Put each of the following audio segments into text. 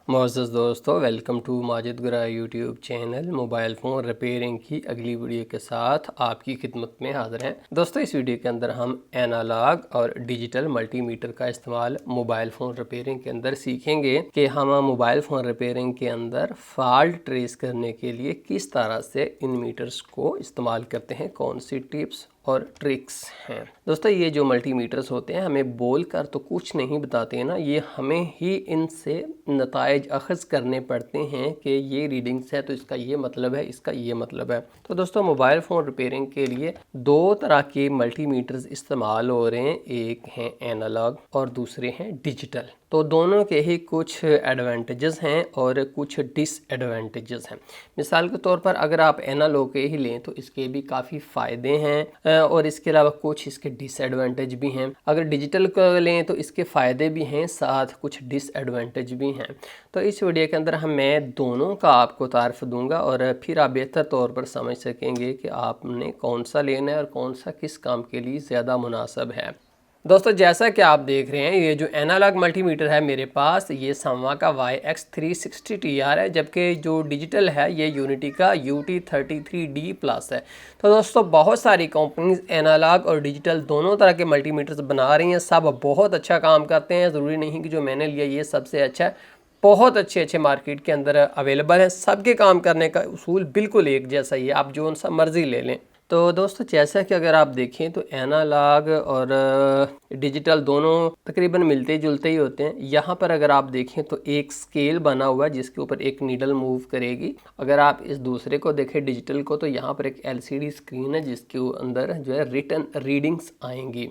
मोअज़्ज़ज़ दोस्तों, welcome to Majid गुरा YouTube channel. Mobile phone repairing की अगली वीडियो के साथ आपकी खिदमत में हाज़िर हैं। दोस्तों, इस वीडियो के अंदर हम एनालॉग और डिजिटल मल्टीमीटर का इस्तेमाल मोबाइल फ़ोन रिपेयरिंग के अंदर सीखेंगे कि हम मोबाइल फ़ोन रिपेयरिंग के अंदर फ़ॉल्ट ट्रेस करने के लिए किस तरह से इन मीटर्स को इस्तेमाल करते हैं, कौन सी टिप्स और ट्रिक्स हैं। दोस्तों, ये जो मल्टीमीटर्स होते हैं हमें बोल कर तो कुछ नहीं बताते हैं ना, ये हमें ही इनसे नताइज अखज़ करने पड़ते हैं कि ये रीडिंग्स है तो इसका ये मतलब है, इसका ये मतलब है। तो दोस्तों, मोबाइल फ़ोन रिपेयरिंग के लिए दो तरह के मल्टीमीटर्स इस्तेमाल हो रहे हैं, एक हैं एनालॉग और दूसरे हैं डिजिटल। तो दोनों के ही कुछ एडवांटेजेस हैं और कुछ डिसएडवांटेजेस हैं। मिसाल के तौर पर अगर आप एनालॉग के ही लें तो इसके भी काफ़ी फ़ायदे हैं और इसके अलावा कुछ इसके डिसएडवांटेज भी हैं। अगर डिजिटल को लें तो इसके फ़ायदे भी हैं, साथ कुछ डिसएडवांटेज भी हैं। तो इस वीडियो के अंदर मैं दोनों का आपको तारफ़ दूंगा और फिर आप बेहतर तौर पर समझ सकेंगे कि आपने कौन सा लेना है और कौन सा किस काम के लिए ज़्यादा मुनासिब है। दोस्तों, जैसा कि आप देख रहे हैं, ये जो एनालॉग मल्टीमीटर है मेरे पास, ये संवा का YX360TR है, जबकि जो डिजिटल है ये यूनिटी का UT33D+ है। तो दोस्तों, बहुत सारी कंपनीज एनालॉग और डिजिटल दोनों तरह के मल्टीमीटर्स बना रही हैं। सब बहुत अच्छा काम करते हैं, ज़रूरी नहीं कि जो मैंने लिया ये सबसे अच्छा है। बहुत अच्छे मार्केट के अंदर अवेलेबल हैं। सबके काम करने का उसूल बिल्कुल एक जैसा ही है, आप जो सा मर्ज़ी ले लें। तो दोस्तों, जैसा कि अगर आप देखें तो एनालॉग और डिजिटल दोनों तकरीबन मिलते जुलते ही होते हैं। यहाँ पर अगर आप देखें तो एक स्केल बना हुआ है जिसके ऊपर एक नीडल मूव करेगी। अगर आप इस दूसरे को देखें डिजिटल को, तो यहाँ पर एक LCD स्क्रीन है जिसके अंदर जो है रिटन रीडिंग्स आएंगी।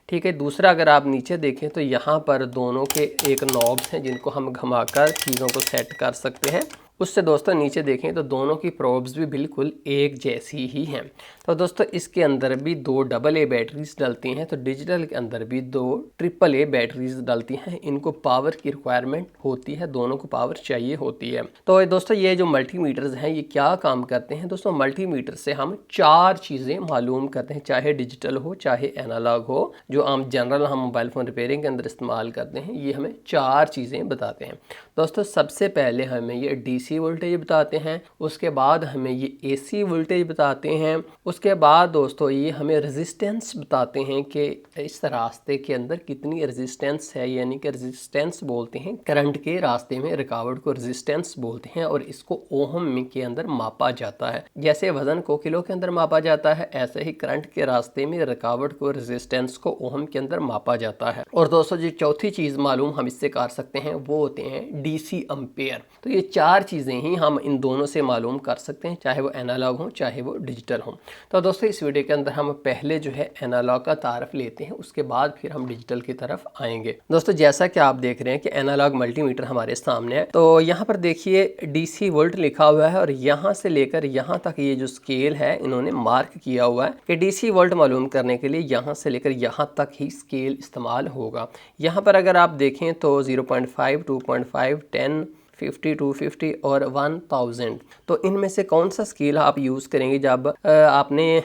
ठीक है। दूसरा, अगर आप नीचे देखें तो यहाँ पर दोनों के एक नॉब्स हैं जिनको हम घुमाकर चीज़ों को सेट कर सकते हैं। उससे दोस्तों नीचे देखें तो दोनों की प्रोब्स भी बिल्कुल एक जैसी ही हैं। तो दोस्तों, इसके अंदर भी दो AA बैटरीज डलती हैं, तो डिजिटल के अंदर भी दो AAA बैटरीज डलती हैं। इनको पावर की रिक्वायरमेंट होती है, दोनों को पावर चाहिए होती है। तो दोस्तों, ये जो मल्टीमीटर्स हैं ये क्या काम करते हैं। दोस्तों, मल्टीमीटर से हम 4 चीज़ें मालूम करते हैं, चाहे डिजिटल हो चाहे एनालॉग हो। जो आम जनरल हम मोबाइल फ़ोन रिपेयरिंग के अंदर इस्तेमाल करते हैं, ये हमें 4 चीज़ें बताते हैं। दोस्तों, सबसे पहले हमें ये DC वोल्टेज बताते हैं, उसके बाद हमें ये AC वोल्टेज बताते हैं, उसके बाद दोस्तों ये हमें रेजिस्टेंस बताते हैं कि इस रास्ते के अंदर कितनी रेजिस्टेंस है, यानी कि रेजिस्टेंस बोलते हैं करंट के रास्ते में रुकावट को रेजिस्टेंस बोलते हैं और इसको ओहम के अंदर मापा जाता है। जैसे वजन को किलो के अंदर मापा जाता है, ऐसे ही करंट के रास्ते में रुकावट को रेजिस्टेंस को ओहम के अंदर मापा जाता है। और दोस्तों, जो चौथी चीज़ मालूम हम इससे कर सकते हैं वो होते हैं DC एम्पेयर। तो ये 4 चीज़ें ही हम इन दोनों से मालूम कर सकते हैं, चाहे वो एनालॉग हो चाहे वो डिजिटल हो। तो दोस्तों, इस वीडियो के अंदर हम पहले जो है एनालॉग का तारफ़ लेते हैं, उसके बाद फिर हम डिजिटल की तरफ आएंगे। दोस्तों, जैसा कि आप देख रहे हैं कि एनालॉग मल्टीमीटर हमारे सामने है, तो यहाँ पर देखिए DC वोल्ट लिखा हुआ है और यहाँ से लेकर यहाँ तक ये जो स्केल है इन्होंने मार्क किया हुआ है कि DC वोल्ट मालूम करने के लिए यहाँ से लेकर यहाँ तक ही स्केल इस्तेमाल होगा। यहाँ पर अगर आप देखें तो 0.5, 2.5, 10, 50, 250 और 1000। तो इनमें से कौन सा स्केल आप यूज़ करेंगे जब आपने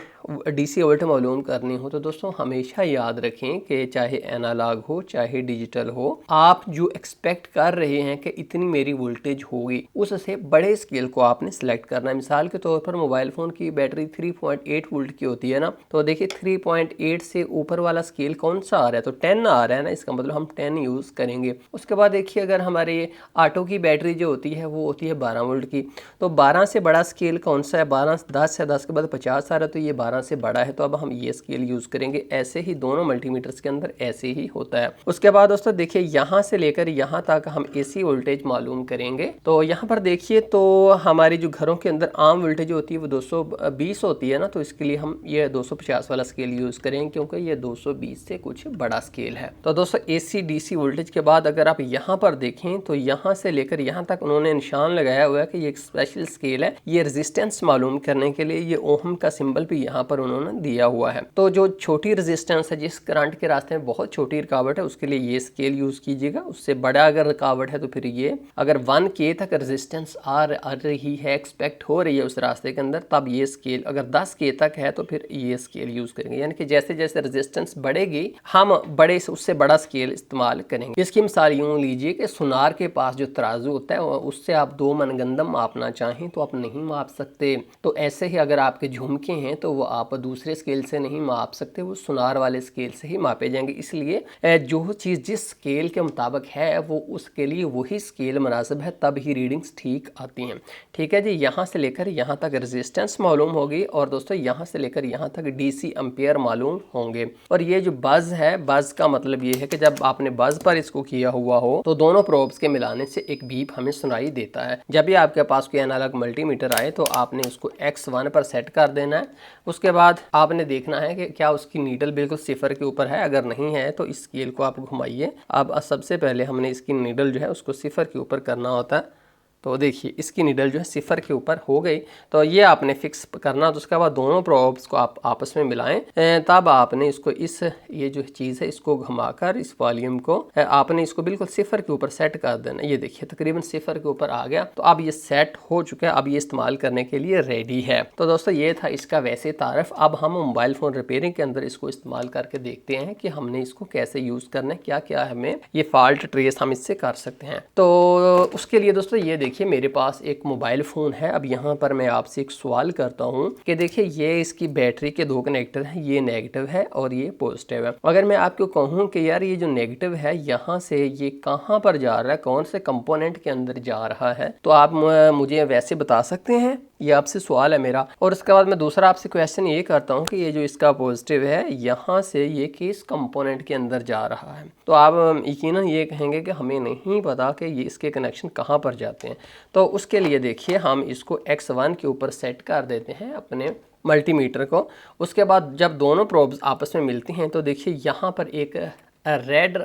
DC वोल्ट मालूम करनी हो। तो दोस्तों, हमेशा याद रखें कि चाहे एनालॉग हो चाहे डिजिटल हो, आप जो एक्सपेक्ट कर रहे हैं कि इतनी मेरी वोल्टेज होगी, उससे बड़े स्केल को आपने सेलेक्ट करना है। मिसाल के तौर पर मोबाइल फ़ोन की बैटरी 3.8 वोल्ट की होती है ना, तो देखिए 3.8 से ऊपर वाला स्केल कौन सा आ रहा है, तो 10 आ रहा है ना, इसका मतलब हम 10 यूज़ करेंगे। उसके बाद देखिए अगर हमारे ऑटो की बैटरी जो होती है वो होती है 12 वोल्ट की, तो 12 से बड़ा स्केल कौन सा है, 12, 10 है, 10 के बाद 50 आ रहा है, तो ये 12 से बड़ा है, तो अब हम ये स्केल यूज़ करेंगे। ऐसे ही दोनों मल्टीमीटर्स के अंदर ऐसे ही होता है। उसके बाद दोस्तों देखिए, यहाँ से लेकर यहाँ तक हम AC वोल्टेज मालूम करेंगे। तो यहाँ पर देखिए, तो हमारी जो घरों के अंदर आम वोल्टेज होती है वो 220 होती है ना, तो इसके लिए हम ये 250 वाला स्केल यूज़ करेंगे क्योंकि ये 220 से कुछ बड़ा स्केल है। तो दोस्तों, AC DC वोल्टेज के बाद अगर आप यहाँ पर देखें तो यहाँ से लेकर यहाँ तक उन्होंने निशान लगाया हुआ है कि ये एक स्पेशल स्केल है। ये रेजिस्टेंस मालूम करने के लिए ये ओहम का सिंबल भी यहाँ यहाँ पर उन्होंने दिया हुआ है। तो जो छोटी रेजिस्टेंस है, जिस करंट के रास्ते में बहुत छोटी रुकावट है, उसके लिए ये स्केल यूज कीजिएगा। उससे बड़ा अगर रुकावट है तो फिर ये, अगर 1K तक रेजिस्टेंस आ रही है, एक्सपेक्ट हो रही है उस रास्ते के अंदर, तब ये स्केल, अगर 10K तक है तो फिर ये स्केल यूज करेंगे। यानी कि जैसे जैसे रेजिस्टेंस बढ़ेगी हम बड़े से उससे बड़ा स्केल इस्तेमाल करेंगे। इसकी मिसाल यूं लीजिए कि सुनार के पास जो तराजू होता है उससे आप 2 मनगंदम मापना चाहें तो आप नहीं माप सकते। तो ऐसे ही अगर आपके झुमके हैं तो वो आप दूसरे स्केल से नहीं माप सकते, वो सुनार वाले स्केल से ही मापे जाएंगे। इसलिए जो चीज़ जिस स्केल के मुताबिक है वो उसके लिए वही स्केल मुनासिब है, तब ही रीडिंग्स ठीक आती हैं। ठीक है जी, यहाँ से लेकर यहाँ तक रेजिस्टेंस मालूम होगी और दोस्तों यहाँ से लेकर यहाँ तक DC एम्पियर मालूम होंगे। और ये जो बज़ है, बज़ का मतलब ये है कि जब आपने बज़ पर इसको किया हुआ हो तो दोनों प्रोब्स के मिलाने से एक बीप हमें सुनाई देता है। जब भी आपके पास कोई एनालॉग मल्टीमीटर आए तो आपने उसको X1 पर सेट कर देना है। उसके बाद आपने देखना है कि क्या उसकी नीडल बिल्कुल 0 के ऊपर है। अगर नहीं है तो इस स्केल को आप घुमाइए। अब सबसे पहले हमने इसकी नीडल जो है उसको 0 के ऊपर करना होता है। तो देखिए इसकी नीडल जो है 0 के ऊपर हो गई, तो ये आपने फिक्स करना। तो उसके बाद दोनों प्रोब्स को आप आपस में मिलाएं, तब आपने इसको ये जो चीज़ है इसको घुमाकर इस वॉल्यूम को आपने इसको बिल्कुल 0 के ऊपर सेट कर देना। ये देखिए तकरीबन 0 के ऊपर आ गया। तो अब ये सेट हो चुका है, अब ये इस्तेमाल करने के लिए रेडी है। तो दोस्तों ये था इसका वैसे तारफ। अब हम मोबाइल फ़ोन रिपेयरिंग के अंदर इसको इस्तेमाल करके देखते हैं कि हमने इसको कैसे यूज़ करना है, क्या क्या हमें ये फॉल्ट ट्रेस हम इससे कर सकते हैं। तो उसके लिए दोस्तों ये देखिए मेरे पास एक मोबाइल फ़ोन है। अब यहाँ पर मैं आपसे एक सवाल करता हूँ कि देखिए ये इसकी बैटरी के 2 कनेक्टर हैं, ये नेगेटिव है और ये पॉजिटिव है। अगर मैं आपको कहूँ कि यार ये जो नेगेटिव है यहाँ से ये कहाँ पर जा रहा है, कौन से कंपोनेंट के अंदर जा रहा है, तो आप मुझे वैसे बता सकते हैं? ये आपसे सवाल है मेरा। और उसके बाद मैं दूसरा आपसे क्वेश्चन ये करता हूँ कि ये जो इसका पॉजिटिव है यहाँ से ये किस कंपोनेंट के अंदर जा रहा है। तो आप यकीनन ये कहेंगे कि हमें नहीं पता कि ये इसके कनेक्शन कहाँ पर जाते हैं। तो उसके लिए देखिए हम इसको X1 के ऊपर सेट कर देते हैं अपने मल्टीमीटर को। उसके बाद जब दोनों प्रोब्स आपस में मिलती हैं तो देखिए यहाँ पर एक रेड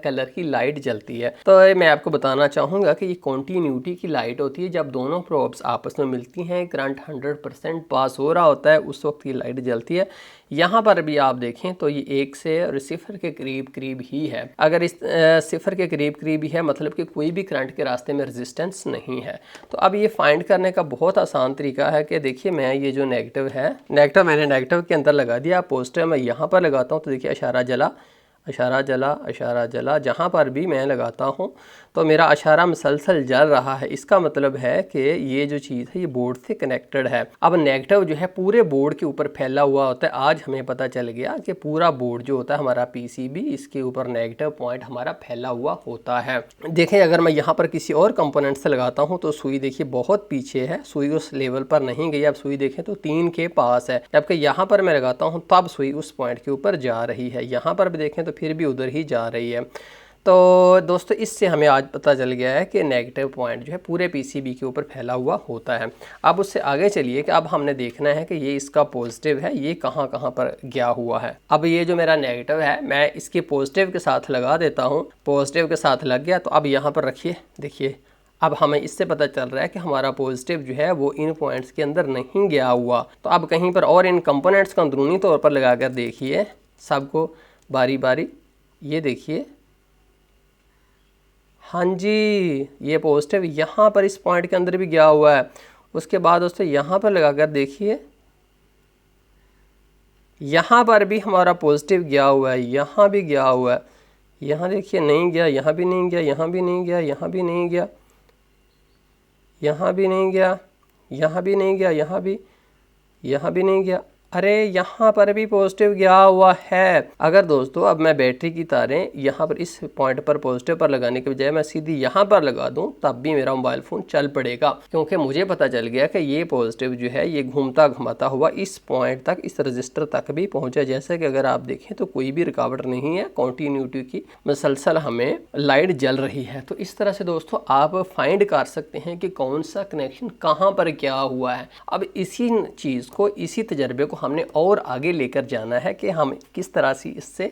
कलर की लाइट जलती है। तो मैं आपको बताना चाहूँगा कि ये कॉन्टीन्यूटी की लाइट होती है। जब दोनों प्रोब्स आपस में मिलती हैं, करंट 100% पास हो रहा होता है, उस वक्त ये लाइट जलती है। यहाँ पर भी आप देखें तो ये 1 से 0 के करीब ही है। अगर इस 0 के करीब ही है मतलब कि कोई भी करंट के रास्ते में रेजिस्टेंस नहीं है। तो अब ये फाइंड करने का बहुत आसान तरीका है कि देखिए मैं ये जो नेगेटिव है, नेगेटिव मैंने नेगेटिव के अंदर लगा दिया, पॉजिटिव मैं यहाँ पर लगाता हूँ तो देखिए इशारा जला, इशारा जला, इशारा जला। जहाँ पर भी मैं लगाता हूँ तो मेरा इशारा मुसलसल जल रहा है। इसका मतलब है कि ये जो चीज़ है ये बोर्ड से कनेक्टेड है। अब नेगेटिव जो है पूरे बोर्ड के ऊपर फैला हुआ होता है। आज हमें पता चल गया कि पूरा बोर्ड जो होता है हमारा PCB, इसके ऊपर नेगेटिव पॉइंट हमारा फैला हुआ होता है। देखें अगर मैं यहाँ पर किसी और कंपोनेंट से लगाता हूँ तो सुई देखिए बहुत पीछे है, सुई उस लेवल पर नहीं गई। अब सुई देखें तो 3 के पास है, जबकि यहाँ पर मैं लगाता हूँ तब सुई उस पॉइंट के ऊपर जा रही है। यहाँ पर भी देखें तो फिर भी उधर ही जा रही है। तो दोस्तों इससे हमें आज पता चल गया है कि नेगेटिव पॉइंट जो है पूरे PCB के ऊपर फैला हुआ होता है। अब उससे आगे चलिए कि अब हमने देखना है कि ये इसका पॉजिटिव है, ये कहाँ कहाँ पर गया हुआ है। अब ये जो मेरा नेगेटिव है मैं इसके पॉजिटिव के साथ लगा देता हूँ, पॉजिटिव के साथ लग गया। तो अब यहाँ पर रखिए, देखिए अब हमें इससे पता चल रहा है कि हमारा पॉजिटिव जो है वो इन पॉइंट्स के अंदर नहीं गया हुआ। तो अब कहीं पर और इन कंपोनेंट्स को अंदरूनी तौर पर लगा कर देखिए सबको बारी बारी। ये देखिए, हाँ जी, ये पॉजिटिव यहाँ पर इस पॉइंट के अंदर भी गया हुआ है। उसके बाद दोस्तों यहाँ पर लगाकर देखिए, यहाँ पर भी हमारा पॉजिटिव गया हुआ है, यहाँ भी गया हुआ है। यहाँ देखिए नहीं गया, यहाँ भी नहीं गया, यहाँ भी नहीं गया, यहाँ भी नहीं गया, यहाँ भी नहीं गया, यहाँ भी नहीं गया, यहाँ भी नहीं गया। अरे यहाँ पर भी पॉजिटिव गया हुआ है। अगर दोस्तों अब मैं बैटरी की तारें यहाँ पर इस पॉइंट पर पॉजिटिव पर लगाने के बजाय मैं सीधी यहाँ पर लगा दूँ तब भी मेरा मोबाइल फ़ोन चल पड़ेगा, क्योंकि मुझे पता चल गया कि ये पॉजिटिव जो है ये घूमता घुमाता हुआ इस पॉइंट तक, इस रजिस्टर तक भी पहुँचा। जैसे कि अगर आप देखें तो कोई भी रुकावट नहीं है, कॉन्टीन्यूटी की मुसलसल हमें लाइट जल रही है। तो इस तरह से दोस्तों आप फाइंड कर सकते हैं कि कौन सा कनेक्शन कहाँ पर क्या हुआ है। अब इसी चीज़ को, इसी तजर्बे को हमने और आगे लेकर जाना है कि हम किस तरह से इससे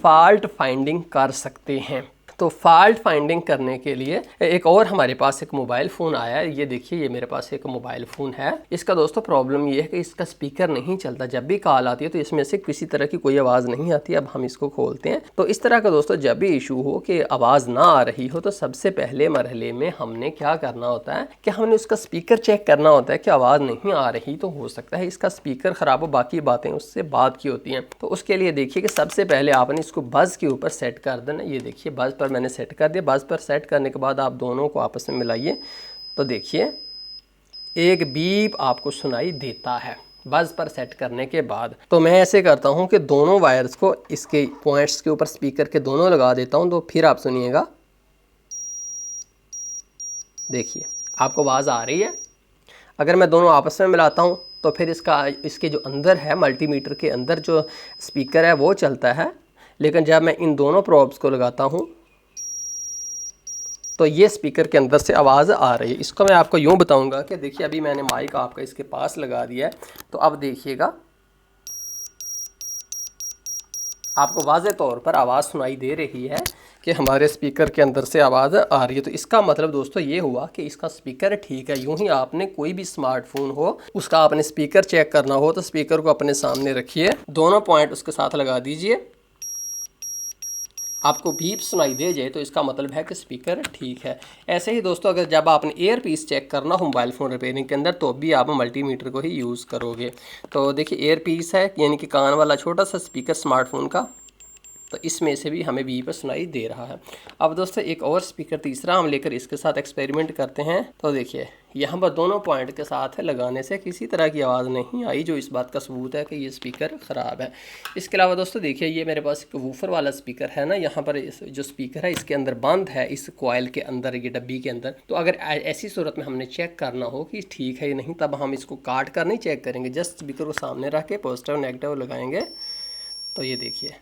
फॉल्ट फाइंडिंग कर सकते हैं। तो फॉल्ट फाइंडिंग करने के लिए एक और हमारे पास एक मोबाइल फ़ोन आया है। ये देखिए, ये मेरे पास एक मोबाइल फ़ोन है। इसका दोस्तों प्रॉब्लम ये है कि इसका स्पीकर नहीं चलता। जब भी कॉल आती है तो इसमें से किसी तरह की कोई आवाज़ नहीं आती। अब हम इसको खोलते हैं। तो इस तरह का दोस्तों जब भी इशू हो कि आवाज़ ना आ रही हो, तो सबसे पहले मरहले में हमने क्या करना होता है कि हमने उसका स्पीकर चेक करना होता है कि आवाज़ नहीं आ रही तो हो सकता है इसका स्पीकर ख़राब हो, बाकी बातें उससे बाद की होती हैं। तो उसके लिए देखिए कि सबसे पहले आपने इसको बज़ के ऊपर सेट कर देना। ये देखिए बज़ पर मैंने सेट कर दिया। बज़ पर सेट करने के बाद आप दोनों को आपस में मिलाइए तो देखिए एक बीप आपको सुनाई देता है बज़ पर सेट करने के बाद। तो मैं ऐसे करता हूँ कि दोनों वायर्स को इसके पॉइंट्स के ऊपर स्पीकर के दोनों लगा देता हूँ। तो फिर आप सुनिएगा, देखिए आपको आवाज़ आ रही है। अगर मैं दोनों आपस में मिलाता हूँ तो फिर इसके जो अंदर है, मल्टीमीटर के अंदर जो स्पीकर है वो चलता है। लेकिन जब मैं इन दोनों प्रोब्स को लगाता हूँ तो ये स्पीकर के अंदर से आवाज़ आ रही है। इसको मैं आपको यूँ बताऊँगा कि देखिए अभी मैंने माइक आपका इसके पास लगा दिया है। तो अब देखिएगा आपको वाज़े तौर पर आवाज़ सुनाई दे रही है कि हमारे स्पीकर के अंदर से आवाज़ आ रही है। तो इसका मतलब दोस्तों ये हुआ कि इसका स्पीकर ठीक है। यूं ही आपने कोई भी स्मार्टफोन हो, उसका आपने स्पीकर चेक करना हो तो स्पीकर को अपने सामने रखिए, दोनों पॉइंट उसके साथ लगा दीजिए। आपको बीप सुनाई दे जाए तो इसका मतलब है कि स्पीकर ठीक है। ऐसे ही दोस्तों अगर जब आपने एयर पीस चेक करना हो मोबाइल फ़ोन रिपेयरिंग के अंदर तो भी आप मल्टीमीटर को ही यूज़ करोगे। तो देखिए एयर पीस है, यानी कि कान वाला छोटा सा स्पीकर स्मार्टफोन का, तो इसमें से भी हमें बीप सुनाई दे रहा है। अब दोस्तों एक और स्पीकर तीसरा हम लेकर इसके साथ एक्सपेरिमेंट करते हैं। तो देखिए यहाँ पर दोनों पॉइंट के साथ लगाने से किसी तरह की आवाज़ नहीं आई, जो इस बात का सबूत है कि ये स्पीकर ख़राब है। इसके अलावा दोस्तों देखिए ये मेरे पास एक वूफर वाला स्पीकर है ना, यहाँ पर जो स्पीकर है इसके अंदर बंद है, इस कॉइल के अंदर, ये डब्बी के अंदर। तो अगर ऐसी सूरत में हमने चेक करना हो कि ठीक है या नहीं, तब हम इसको काट कर नहीं चेक करेंगे, जस्ट स्पीकर को सामने रख के पॉजिटिव नेगेटिव लगाएंगे। तो ये देखिए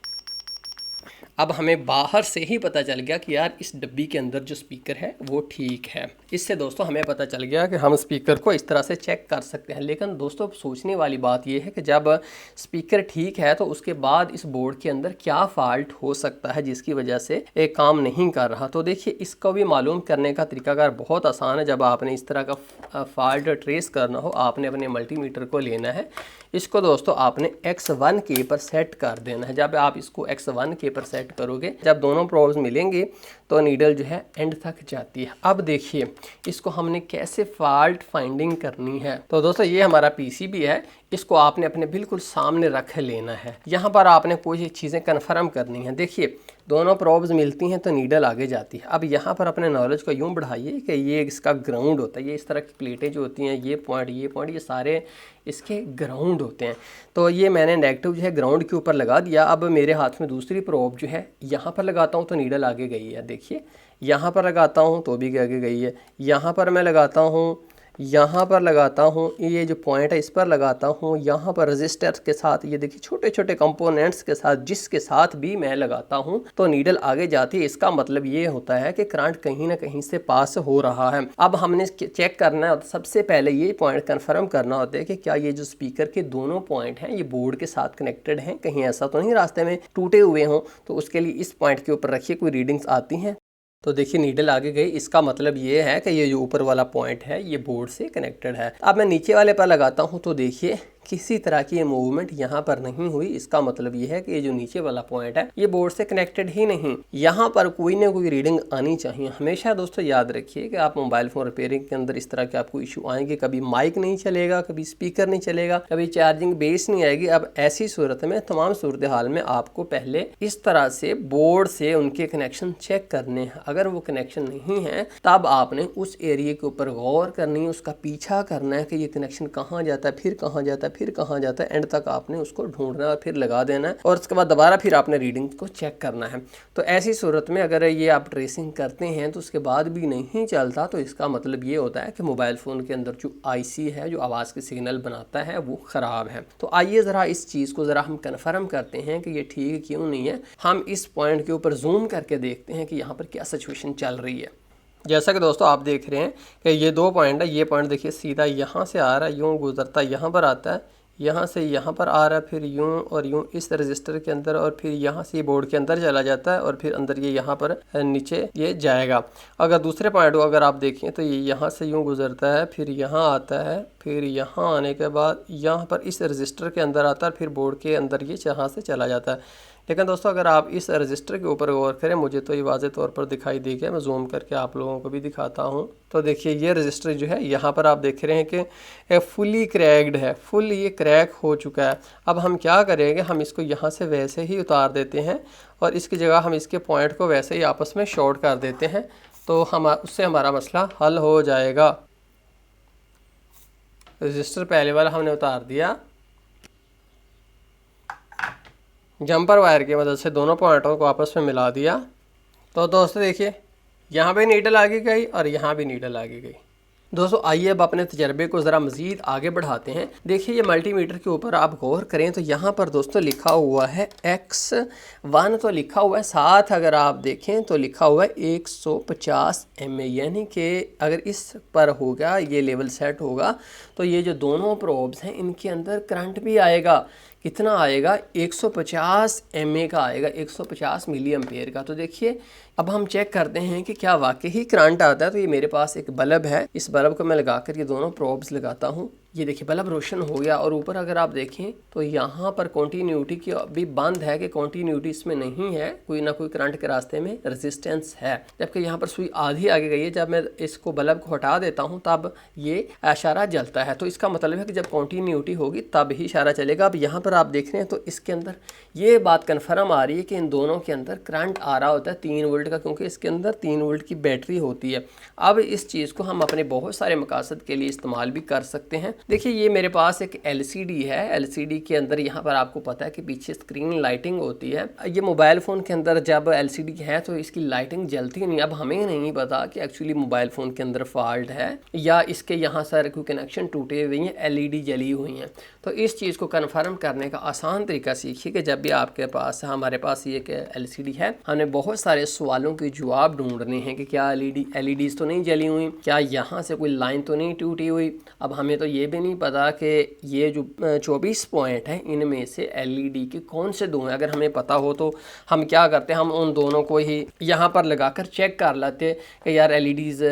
अब हमें बाहर से ही पता चल गया कि यार इस डब्बी के अंदर जो स्पीकर है वो ठीक है। इससे दोस्तों हमें पता चल गया कि हम स्पीकर को इस तरह से चेक कर सकते हैं। लेकिन दोस्तों सोचने वाली बात यह है कि जब स्पीकर ठीक है तो उसके बाद इस बोर्ड के अंदर क्या फ़ाल्ट हो सकता है जिसकी वजह से एक काम नहीं कर रहा। तो देखिए इसको भी मालूम करने का तरीकाकार बहुत आसान है। जब आपने इस तरह का फ़ाल्ट ट्रेस करना हो, आपने अपने मल्टीमीटर को लेना है, इसको दोस्तों आपने X1 के पर सेट कर देना है। जब आप इसको X1 के पर सेट करोगे, जब दोनों प्रोब्स मिलेंगे तो नीडल जो है एंड तक जाती है। अब देखिए इसको हमने कैसे फॉल्ट फाइंडिंग करनी है। तो दोस्तों ये हमारा पीसीबी है, इसको आपने अपने बिल्कुल सामने रख लेना है। यहाँ पर आपने कोई चीज़ें कन्फर्म करनी है। देखिए दोनों प्रोब्स मिलती हैं तो नीडल आगे जाती है। अब यहाँ पर अपने नॉलेज को यूँ बढ़ाइए कि ये इसका ग्राउंड होता है। ये इस तरह की प्लेटें जो होती हैं, ये पॉइंट ये सारे इसके ग्राउंड होते हैं। तो ये मैंने नेगेटिव जो है ग्राउंड के ऊपर लगा दिया। अब मेरे हाथ में दूसरी प्रोब जो है यहाँ पर लगाता हूँ तो नीडल आगे गई है। देखिए यहाँ पर लगाता हूँ तो भी आगे गई है। यहाँ पर मैं लगाता हूँ, यहाँ पर लगाता हूँ, ये जो पॉइंट है इस पर लगाता हूँ, यहाँ पर रजिस्टर के साथ, ये देखिए छोटे छोटे कंपोनेंट्स के साथ, जिसके साथ भी मैं लगाता हूँ तो नीडल आगे जाती है। इसका मतलब ये होता है कि करंट कहीं ना कहीं से पास हो रहा है। अब हमने चेक करना है, सबसे पहले ये पॉइंट कन्फर्म करना होता है कि क्या ये जो स्पीकर के दोनों पॉइंट हैं ये बोर्ड के साथ कनेक्टेड हैं, कहीं ऐसा तो नहीं रास्ते में टूटे हुए हों। तो उसके लिए इस पॉइंट के ऊपर रखिए, कोई रीडिंग्स आती हैं तो देखिए नीडल आगे गई। इसका मतलब ये है कि ये जो ऊपर वाला पॉइंट है ये बोर्ड से कनेक्टेड है। अब मैं नीचे वाले पर लगाता हूँ तो देखिए किसी तरह की मूवमेंट यहाँ पर नहीं हुई। इसका मतलब ये है कि ये जो नीचे वाला पॉइंट है ये बोर्ड से कनेक्टेड ही नहीं। यहाँ पर कोई ना कोई रीडिंग आनी चाहिए। हमेशा दोस्तों याद रखिए कि आप मोबाइल फ़ोन रिपेयरिंग के अंदर इस तरह के आपको इशू आएंगे। कभी माइक नहीं चलेगा, कभी स्पीकर नहीं चलेगा, कभी चार्जिंग बेस नहीं आएगी। अब ऐसी सूरत में, तमाम सूरत हाल में आपको पहले इस तरह से बोर्ड से उनके कनेक्शन चेक करने हैं। अगर वो कनेक्शन नहीं है तब आपने उस एरिया के ऊपर गौर करनी है, उसका पीछा करना है कि ये कनेक्शन कहाँ जाता है, फिर कहाँ जाता है, फिर कहाँ जाता है। एंड तक आपने उसको ढूंढना है और फिर लगा देना है और उसके बाद दोबारा फिर आपने रीडिंग को चेक करना है। तो ऐसी सूरत में अगर ये आप ट्रेसिंग करते हैं तो उसके बाद भी नहीं चलता तो इसका मतलब ये होता है कि मोबाइल फ़ोन के अंदर जो आईसी है, जो आवाज़ के सिग्नल बनाता है, वो ख़राब है। तो आइए ज़रा इस चीज़ को ज़रा हम कन्फर्म करते हैं कि ये ठीक क्यों नहीं है। हम इस पॉइंट के ऊपर जूम करके देखते हैं कि यहाँ पर क्या सिचुएशन चल रही है। जैसा कि दोस्तों आप देख रहे हैं कि ये दो पॉइंट है। ये पॉइंट देखिए सीधा यहाँ से आ रहा है, यूँ गुजरता यहाँ पर आता है, यहाँ से यहाँ पर आ रहा है, फिर यूँ और यूँ इस रजिस्टर के अंदर, और फिर यहाँ से बोर्ड के अंदर चला जाता है और फिर अंदर ये यहाँ पर नीचे ये जाएगा। अगर दूसरे पॉइंट को अगर आप देखें तो ये यहाँ से यूँ गुजरता है, फिर यहाँ आता है, फिर यहाँ आने के बाद यहाँ पर इस रजिस्टर के अंदर आता है, फिर बोर्ड के अंदर ये यहाँ से चला जाता है। लेकिन दोस्तों अगर आप इस रजिस्टर के ऊपर गौर करें, मुझे तो ये वाज़े तौर पर दिखाई दे गया, मैं जूम करके आप लोगों को भी दिखाता हूँ। तो देखिए ये रजिस्टर जो है यहाँ पर आप देख रहे हैं कि फुली क्रैक्ड है, फुल ये क्रैक हो चुका है। अब हम क्या करेंगे, हम इसको यहाँ से वैसे ही उतार देते हैं और इसकी जगह हम इसके पॉइंट को वैसे ही आपस में शॉर्ट कर देते हैं, तो हम उससे हमारा मसला हल हो जाएगा। रजिस्टर पहले वाला हमने उतार दिया, जंपर वायर की मदद से दोनों पॉइंटों को आपस में मिला दिया। तो दोस्तों देखिए यहाँ पे नीडल आगे गई और यहाँ भी नीडल आगे गई। दोस्तों आइए अब अपने तजर्बे को ज़रा मज़ीद आगे बढ़ाते हैं। देखिए ये मल्टीमीटर के ऊपर आप गौर करें तो यहाँ पर दोस्तों लिखा हुआ है X1 तो लिखा हुआ है, साथ अगर आप देखें तो लिखा हुआ है 150 mA, यानी कि अगर इस पर होगा ये लेवल सेट होगा तो ये जो दोनों प्रोब्स हैं इनके अंदर करंट भी आएगा। कितना आएगा, 150 mA का आएगा, 150 मिली एम्पेयर का। तो देखिए अब हम चेक करते हैं कि क्या वाकई ही करंट आता है। तो ये मेरे पास एक बल्ब है, इस बल्ब को मैं लगाकर ये दोनों प्रोब्स लगाता हूँ, ये देखिए बल्ब रोशन हो गया। और ऊपर अगर आप देखें तो यहाँ पर कॉन्टीन्यूटी की अभी बंद है कि कॉन्टीन्यूटी इसमें नहीं है, कोई ना कोई करंट के रास्ते में रेजिस्टेंस है, जबकि यहाँ पर सुई आधी आगे गई है। जब मैं इसको बल्ब को हटा देता हूँ तब ये इशारा जलता है, तो इसका मतलब है कि जब कॉन्टीन्यूटी होगी तब ही इशारा चलेगा। अब यहाँ पर आप देख रहे हैं तो इसके अंदर ये बात कन्फर्म आ रही है कि इन दोनों के अंदर करंट आ रहा होता है 3 वोल्ट का, क्योंकि इसके अंदर 3 वोल्ट की बैटरी होती है। अब इस चीज़ को हम अपने बहुत सारे मकासद के लिए इस्तेमाल भी कर सकते हैं। देखिए ये मेरे पास एक LCD है, LCD के अंदर यहाँ पर आपको पता है कि पीछे स्क्रीन लाइटिंग होती है। ये मोबाइल फ़ोन के अंदर जब LCD है तो इसकी लाइटिंग जलती नहीं। अब हमें नहीं पता कि एक्चुअली मोबाइल फ़ोन के अंदर फॉल्ट है या इसके यहाँ सारे कोई कनेक्शन टूटे हुए हैं, LED जली हुई हैं। तो इस चीज़ को कन्फर्म करने का आसान तरीका सीखिए कि जब भी आपके पास, हमारे पास ये LCD है, हमने बहुत सारे सवालों के जवाब ढूंढने हैं कि क्या LEDs तो नहीं जली हुई, क्या यहाँ से कोई लाइन तो नहीं टूटी हुई। अब हमें तो ये भी नहीं पता कि ये जो 24 पॉइंट हैं इनमें से LED के कौन से दो हैं। अगर हमें पता हो तो हम क्या करते हैं, हम उन दोनों को ही यहाँ पर लगाकर चेक कर लेते कि यार LEDs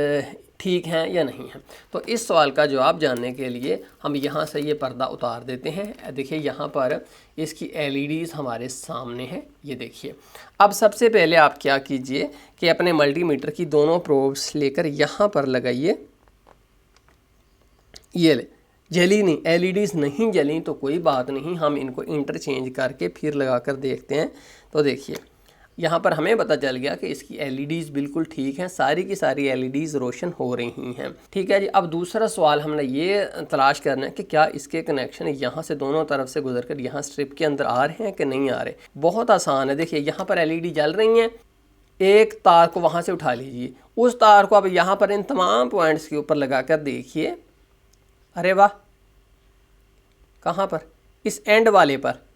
ठीक हैं या नहीं हैं। तो इस सवाल का जवाब जानने के लिए हम यहाँ से ये पर्दा उतार देते हैं। देखिए यहाँ पर इसकी LEDs हमारे सामने है, ये देखिए। अब सबसे पहले आप क्या कीजिए कि अपने मल्टीमीटर की दोनों प्रोब्स लेकर यहाँ पर लगाइए। ये ले, जली नहीं, LEDs नहीं जली तो कोई बात नहीं, हम इनको इंटरचेंज करके फिर लगा कर देखते हैं। तो देखिए यहाँ पर हमें पता चल गया कि इसकी LEDs बिल्कुल ठीक हैं, सारी की सारी LEDs रोशन हो रही हैं। ठीक है जी। अब दूसरा सवाल हमने ये तलाश करना है कि क्या इसके कनेक्शन यहाँ से दोनों तरफ से गुजरकर यहाँ स्ट्रिप के अंदर आ रहे हैं कि नहीं आ रहे। बहुत आसान है। देखिए यहाँ पर LED जल रही हैं, एक तार को वहाँ से उठा लीजिए, उस तार को अब यहाँ पर इन तमाम पॉइंट्स के ऊपर लगा कर देखिए। अरे वाह, कहाँ पर, इस एंड वाले पर,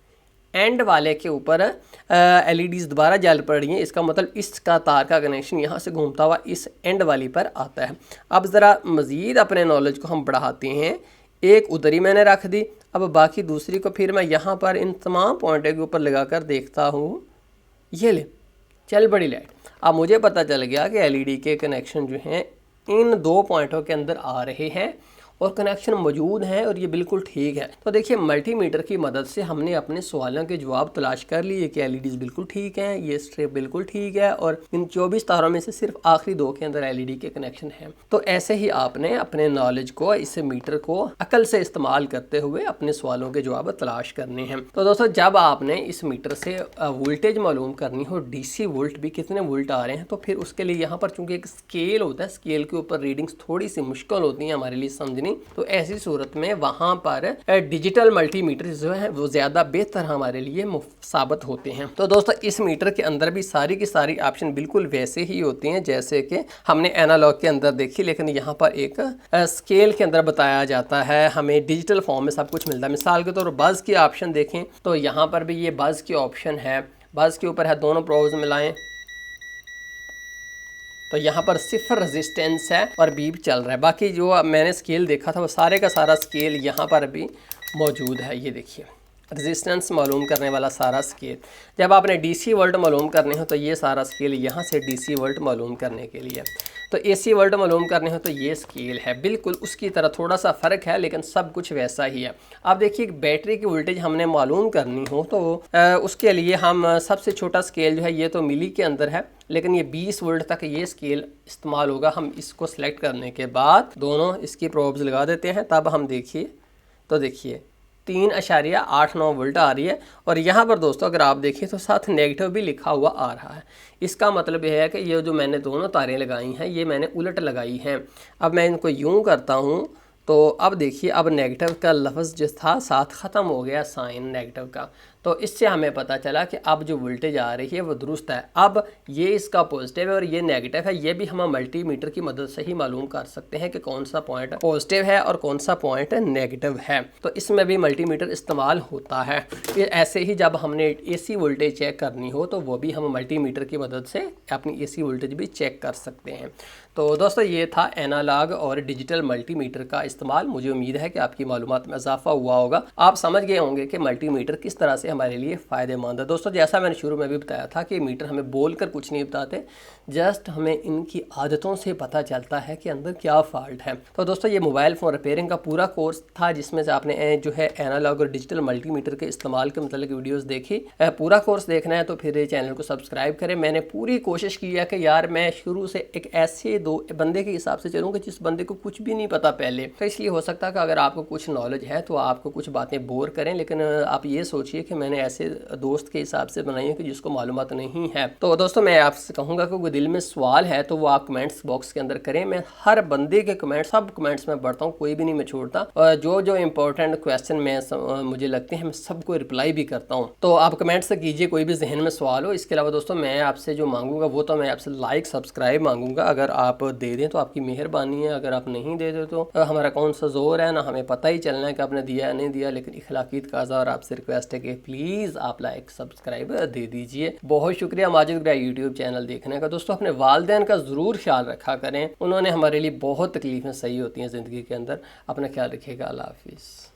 एंड वाले के ऊपर LEDs दोबारा जल पड़ रही हैं। इसका मतलब इसका तार का कनेक्शन यहाँ से घूमता हुआ इस एंड वाली पर आता है। अब ज़रा मज़ीद अपने नॉलेज को हम बढ़ाते हैं। एक उधर ही मैंने रख दी, अब बाकी दूसरी को फिर मैं यहाँ पर इन तमाम पॉइंटों के ऊपर लगा कर देखता हूँ। ये ले, चल बड़ी लाइट। अब मुझे पता चल गया कि LED के कनेक्शन जो हैं इन 2 पॉइंटों के अंदर आ रहे हैं और कनेक्शन मौजूद हैं और ये बिल्कुल ठीक है। तो देखिए मल्टीमीटर की मदद से हमने अपने सवालों के जवाब तलाश कर लिए कि LEDs बिल्कुल ठीक हैं, ये स्ट्रिप बिल्कुल ठीक है और इन 24 तारों में से सिर्फ आखिरी 2 के अंदर LED के कनेक्शन हैं। तो ऐसे ही आपने अपने नॉलेज को, इस मीटर को अकल से इस्तेमाल करते हुए अपने सवालों के जवाब तलाश करने हैं। तो दोस्तों जब आपने इस मीटर से वोल्टेज मालूम करनी हो, DC वोल्ट भी कितने वोल्ट आ रहे हैं, तो फिर उसके लिए यहाँ पर चूंकि एक स्केल होता है, स्केल के ऊपर रीडिंग्स थोड़ी सी मुश्किल होती हैं हमारे लिए समझनी। तो ऐसी सूरत में वहां पर डिजिटल मल्टीमीटर जो है वो ज़्यादा बेहतर हमारे लिए साबित होते हैं। तो दोस्तों इस मीटर के अंदर भी सारी की सारी ऑप्शन बिल्कुल वैसे ही होती हैं जैसे कि हमने एनालॉग के अंदर देखी, लेकिन यहाँ पर एक स्केल के अंदर बताया जाता है, हमें डिजिटल फॉर्म में सब कुछ मिलता है। मिसाल के तौर पर बज़ की ऑप्शन देखें तो यहाँ पर भी ये बज़ की ऑप्शन है, बज़ के ऊपर है, दोनों प्रोब्स मिलाएं तो यहाँ पर 0 रेजिस्टेंस है और बीप चल रहा है। बाकी जो मैंने स्केल देखा था वो सारे का सारा स्केल यहाँ पर भी मौजूद है। ये देखिए रेजिस्टेंस मालूम करने वाला सारा स्केल। जब आपने डीसी वोल्ट मालूम करने हो तो ये सारा स्केल यहाँ से डीसी वोल्ट मालूम करने के लिए, तो एसी वोल्ट मालूम करने हो तो ये स्केल है। बिल्कुल उसकी तरह थोड़ा सा फ़र्क है लेकिन सब कुछ वैसा ही है। अब देखिए बैटरी की वोल्टेज हमने मालूम करनी हो तो उसके लिए हम सबसे छोटा स्केल जो है ये तो मिली के अंदर है, लेकिन ये 20 वोल्ट तक ये स्केल इस्तेमाल होगा। हम इसको सेलेक्ट करने के बाद दोनों इसकी प्रोब्स लगा देते हैं, तब हम देखिए तो देखिए 3.89 वोल्ट आ रही है। और यहाँ पर दोस्तों अगर आप देखिए तो साथ नेगेटिव भी लिखा हुआ आ रहा है। इसका मतलब यह है कि ये जो मैंने दोनों तारें लगाई हैं ये मैंने उलट लगाई हैं। अब मैं इनको यूं करता हूँ तो अब देखिए अब नेगेटिव का लफ्ज़ जो था साथ ख़त्म हो गया साइन नेगेटिव का, तो इससे हमें पता चला कि अब जो वोल्टेज आ रही है वो दुरुस्त है। अब ये इसका पॉजिटिव है और ये नेगेटिव है, ये भी हम मल्टीमीटर की मदद से ही मालूम कर सकते हैं कि कौन सा पॉइंट पॉजिटिव है और कौन सा पॉइंट नेगेटिव है। तो इसमें भी मल्टीमीटर इस्तेमाल होता है। ऐसे ही जब हमने एसी वोल्टेज चेक करनी हो तो वो भी हम मल्टीमीटर की मदद से अपनी एसी वोल्टेज भी चेक कर सकते हैं। तो दोस्तों ये था एनालॉग और डिजिटल मल्टीमीटर का इस्तेमाल। मुझे उम्मीद है कि आपकी मालूमात में इजाफा हुआ होगा, आप समझ गए होंगे कि मल्टीमीटर किस तरह से हमारे लिए फ़ायदेमंद है। दोस्तों जैसा मैंने शुरू में भी बताया था कि मीटर हमें बोलकर कुछ नहीं बताते, जस्ट हमें इनकी आदतों से पता चलता है कि अंदर क्या फ़ॉल्ट है। तो दोस्तों ये मोबाइल फ़ोन रिपेयरिंग का पूरा कोर्स था जिसमें से आपने जो है एनालॉग और डिजिटल मल्टीमीटर के इस्तेमाल के मतलब वीडियोज़ देखी। पूरा कोर्स देखना है तो फिर चैनल को सब्सक्राइब करें। मैंने पूरी कोशिश की है कि यार मैं शुरू से एक ऐसे दो बंदे के हिसाब से चलूँ कि जिस बंदे को कुछ भी नहीं पता पहले, तो इसलिए हो सकता है कि अगर आपको कुछ नॉलेज है तो आपको कुछ बातें बोर करें, लेकिन आप ये सोचिए कि मैंने ऐसे दोस्त के हिसाब से बनाई है कि जिसको मालूमात नहीं है। तो दोस्तों मैं आपसे कहूँगा कि कोई दिल में सवाल है तो वो आप कमेंट्स बॉक्स के अंदर करें। मैं हर बंदे के कमेंट सब कमेंट्स में पढ़ता हूँ, कोई भी नहीं मैं छोड़ता, और जो इंपॉर्टेंट क्वेश्चन में मुझे लगते हैं मैं सबको रिप्लाई भी करता हूँ। तो आप कमेंट्स से कीजिए कोई भी जहन में सवाल हो। इसके अलावा दोस्तों मैं आपसे जो मांगूंगा वो तो मैं आपसे लाइक सब्सक्राइब मांगूंगा। अगर आप दे दें तो आपकी मेहरबानी है, अगर आप नहीं दे दे तो हमारा कौन सा जोर है, ना हमें पता ही चलना है कि आपने दिया या नहीं दिया। लेकिन इखलाकी तकाज़ा और आपसे रिक्वेस्ट है कि प्लीज़ आप लाइक सब्सक्राइब दे दीजिए। बहुत शुक्रिया माजिद ग्रा यूट्यूब चैनल देखने का। दोस्तों अपने वालिदैन का ज़रूर ख्याल रखा करें, उन्होंने हमारे लिए बहुत तकलीफ़ें सही होती हैं ज़िंदगी के अंदर। अपना ख्याल रखिएगा। अल्लाह हाफिज़।